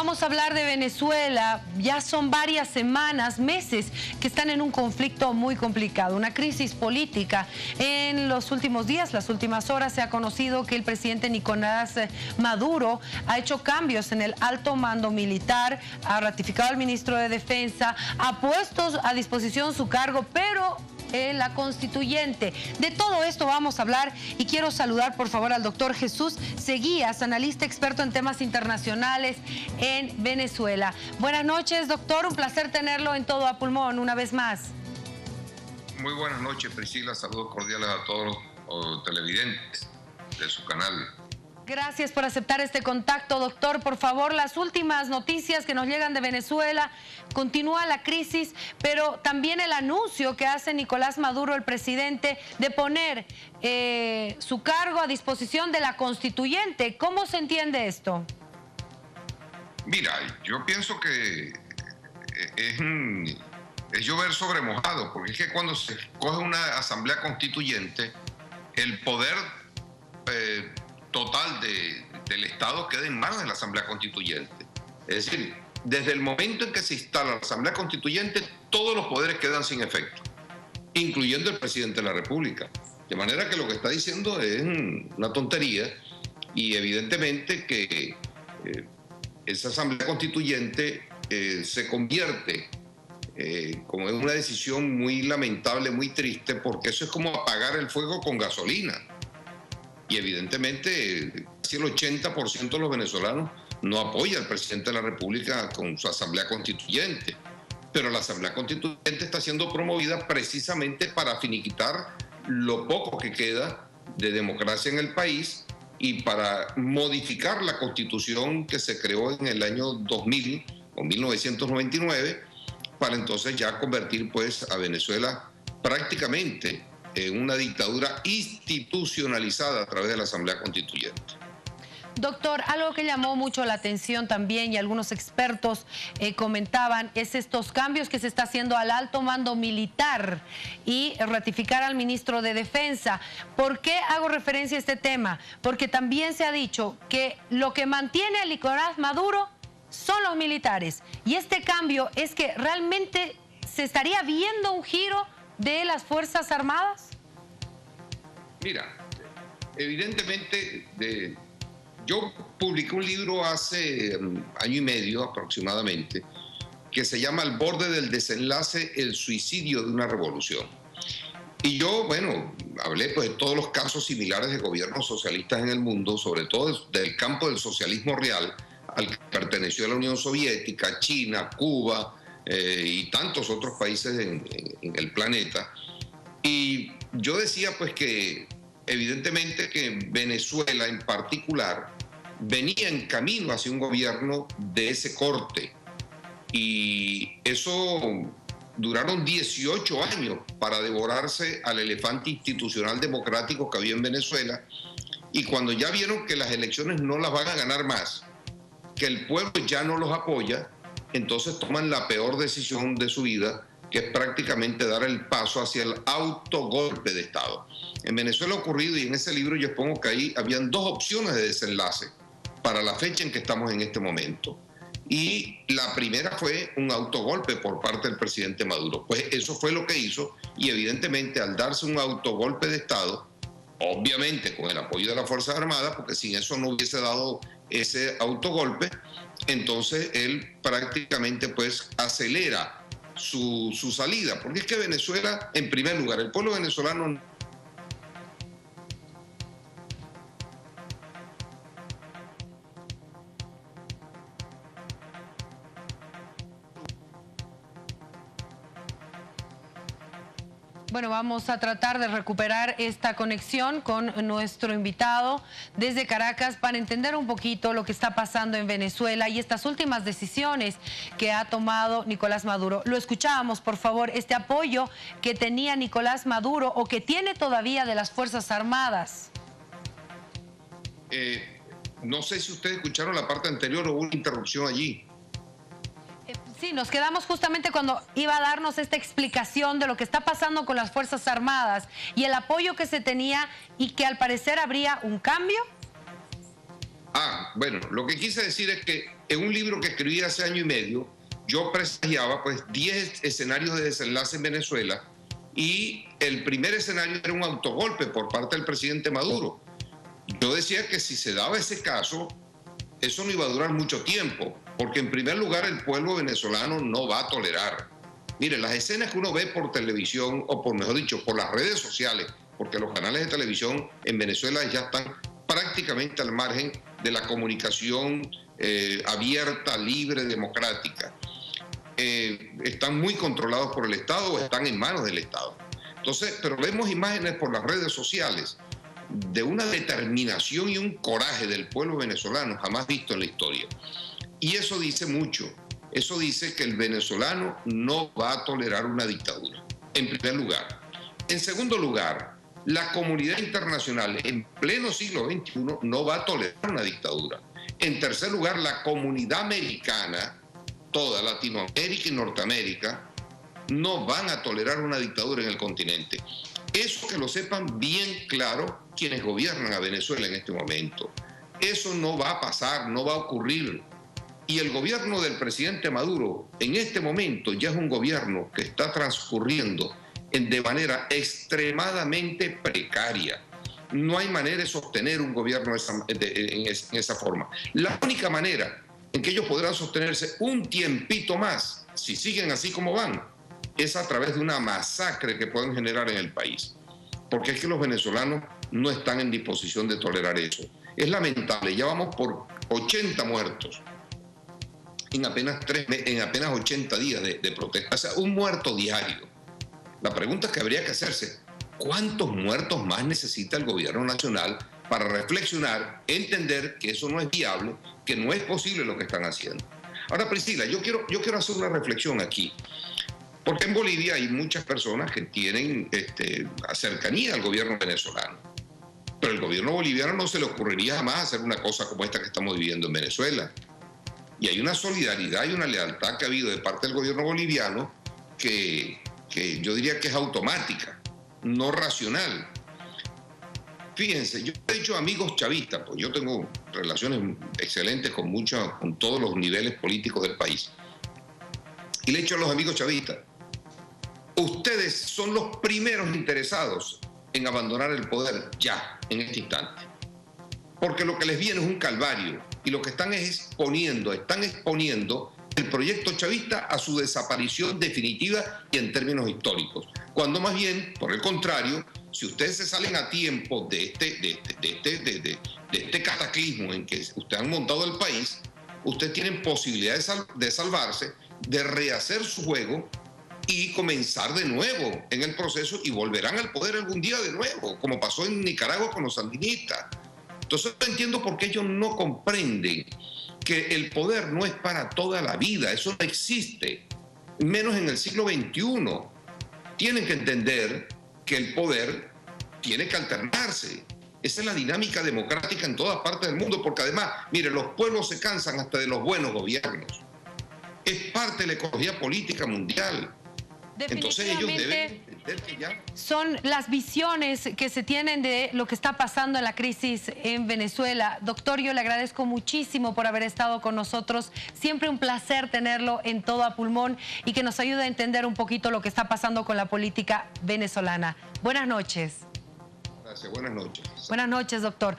Vamos a hablar de Venezuela. Ya son varias semanas, meses, que están en un conflicto muy complicado, una crisis política. En los últimos días, las últimas horas, se ha conocido que el presidente Nicolás Maduro ha hecho cambios en el alto mando militar, ha ratificado al ministro de Defensa, ha puesto a disposición su cargo, pero la constituyente. De todo esto vamos a hablar y quiero saludar por favor al doctor Jesús Seguías, analista experto en temas internacionales en Venezuela. Buenas noches, doctor, un placer tenerlo en Todo a Pulmón una vez más. Muy buenas noches, Priscila, saludos cordiales a todos los televidentes de su canal. Gracias por aceptar este contacto, doctor. Por favor, las últimas noticias que nos llegan de Venezuela. Continúa la crisis, pero también el anuncio que hace Nicolás Maduro, el presidente, de poner su cargo a disposición de la constituyente. ¿Cómo se entiende esto? Mira, yo pienso que es llover sobre mojado, porque es que cuando se escoge una asamblea constituyente, el poder total del Estado queda en manos de la Asamblea Constituyente. Es decir, desde el momento en que se instala la Asamblea Constituyente, todos los poderes quedan sin efecto, incluyendo el presidente de la República. De manera que lo que está diciendo es una tontería y evidentemente que esa Asamblea Constituyente se convierte como en una decisión muy lamentable, muy triste, porque eso es como apagar el fuego con gasolina. Y evidentemente, casi el 80% de los venezolanos no apoya al presidente de la República con su asamblea constituyente. Pero la asamblea constituyente está siendo promovida precisamente para finiquitar lo poco que queda de democracia en el país y para modificar la constitución que se creó en el año 2000 o 1999, para entonces ya convertir pues a Venezuela prácticamente en una dictadura institucionalizada a través de la Asamblea Constituyente. Doctor, algo que llamó mucho la atención también y algunos expertos comentaban es estos cambios que se está haciendo al alto mando militar y ratificar al ministro de Defensa. ¿Por qué hago referencia a este tema? Porque también se ha dicho que lo que mantiene a Nicolás Maduro son los militares. Y este cambio es que realmente se estaría viendo un giro de las Fuerzas Armadas. Mira, evidentemente yo publiqué un libro hace año y medio aproximadamente que se llama Al borde del desenlace, el suicidio de una revolución. Y yo, bueno, hablé pues de todos los casos similares de gobiernos socialistas en el mundo, sobre todo del campo del socialismo real, al que perteneció la Unión Soviética, China, Cuba y tantos otros países en el planeta. Y yo decía pues que evidentemente que Venezuela en particular venía en camino hacia un gobierno de ese corte. Y eso duraron 18 años para devorarse al elefante institucional democrático que había en Venezuela. Y cuando ya vieron que las elecciones no las van a ganar más, que el pueblo ya no los apoya, entonces toman la peor decisión de su vida, que es prácticamente dar el paso hacia el autogolpe de Estado. En Venezuela ha ocurrido, y en ese libro yo expongo que ahí habían dos opciones de desenlace para la fecha en que estamos en este momento. Y la primera fue un autogolpe por parte del presidente Maduro. Pues eso fue lo que hizo, y evidentemente al darse un autogolpe de Estado, obviamente con el apoyo de las Fuerzas Armadas, porque sin eso no hubiese dado ese autogolpe, entonces él prácticamente pues acelera su salida, porque es que Venezuela, en primer lugar, el pueblo venezolano Bueno, vamos a tratar de recuperar esta conexión con nuestro invitado desde Caracas para entender un poquito lo que está pasando en Venezuela y estas últimas decisiones que ha tomado Nicolás Maduro. Lo escuchábamos, por favor, este apoyo que tenía Nicolás Maduro o que tiene todavía de las Fuerzas Armadas. No sé si ustedes escucharon la parte anterior o hubo una interrupción allí. Sí, nos quedamos justamente cuando iba a darnos esta explicación de lo que está pasando con las Fuerzas Armadas y el apoyo que se tenía y que al parecer habría un cambio. Bueno, lo que quise decir es que en un libro que escribí hace año y medio, yo presagiaba pues 10 escenarios de desenlace en Venezuela y el primer escenario era un autogolpe por parte del presidente Maduro. Yo decía que si se daba ese caso, eso no iba a durar mucho tiempo, porque en primer lugar el pueblo venezolano no va a tolerar. Mire, las escenas que uno ve por televisión, o por mejor dicho, por las redes sociales, porque los canales de televisión en Venezuela ya están prácticamente al margen de la comunicación abierta, libre, democrática. Están muy controlados por el Estado o están en manos del Estado. Entonces, pero vemos imágenes por las redes sociales de una determinación y un coraje del pueblo venezolano jamás visto en la historia. Y eso dice mucho. Eso dice que el venezolano no va a tolerar una dictadura, en primer lugar. En segundo lugar, la comunidad internacional en pleno siglo XXI no va a tolerar una dictadura. En tercer lugar, la comunidad americana, toda Latinoamérica y Norteamérica, no van a tolerar una dictadura en el continente. Eso que lo sepan bien claro quienes gobiernan a Venezuela en este momento. Eso no va a pasar, no va a ocurrir. Y el gobierno del presidente Maduro en este momento ya es un gobierno que está transcurriendo de manera extremadamente precaria. No hay manera de sostener un gobierno en esa forma. La única manera en que ellos podrán sostenerse un tiempito más, si siguen así como van, es a través de una masacre que pueden generar en el país. Porque es que los venezolanos no están en disposición de tolerar eso. Es lamentable, ya vamos por 80 muertos en apenas 80 días de protesta. O sea, un muerto diario. La pregunta que habría que hacerse, ¿cuántos muertos más necesita el gobierno nacional para reflexionar, entender que eso no es viable, que no es posible lo que están haciendo? Ahora, Priscila, yo quiero hacer una reflexión aquí, porque en Bolivia hay muchas personas que tienen cercanía al gobierno venezolano, pero el gobierno boliviano no se le ocurriría jamás hacer una cosa como esta que estamos viviendo en Venezuela. Y hay una solidaridad y una lealtad que ha habido de parte del gobierno boliviano que yo diría que es automática, no racional. Fíjense, yo he dicho amigos chavistas, pues yo tengo relaciones excelentes con todos los niveles políticos del país. Y le he dicho a los amigos chavistas, ustedes son los primeros interesados en abandonar el poder ya, en este instante. Porque lo que les viene es un calvario y lo que están exponiendo el proyecto chavista a su desaparición definitiva y en términos históricos. Cuando más bien, por el contrario, si ustedes se salen a tiempo de este cataclismo en que ustedes han montado el país, ustedes tienen posibilidad de salvarse, de rehacer su juego y comenzar de nuevo en el proceso y volverán al poder algún día de nuevo, como pasó en Nicaragua con los sandinistas. Entonces no entiendo por qué ellos no comprenden que el poder no es para toda la vida, eso no existe, menos en el siglo XXI. Tienen que entender que el poder tiene que alternarse. Esa es la dinámica democrática en todas partes del mundo, porque además, mire, los pueblos se cansan hasta de los buenos gobiernos. Es parte de la ecología política mundial. Entonces ellos deben entender que ya son las visiones que se tienen de lo que está pasando en la crisis en Venezuela. Doctor, yo le agradezco muchísimo por haber estado con nosotros. Siempre un placer tenerlo en todo a pulmón y que nos ayude a entender un poquito lo que está pasando con la política venezolana. Buenas noches. Gracias, buenas noches. Buenas noches, doctor.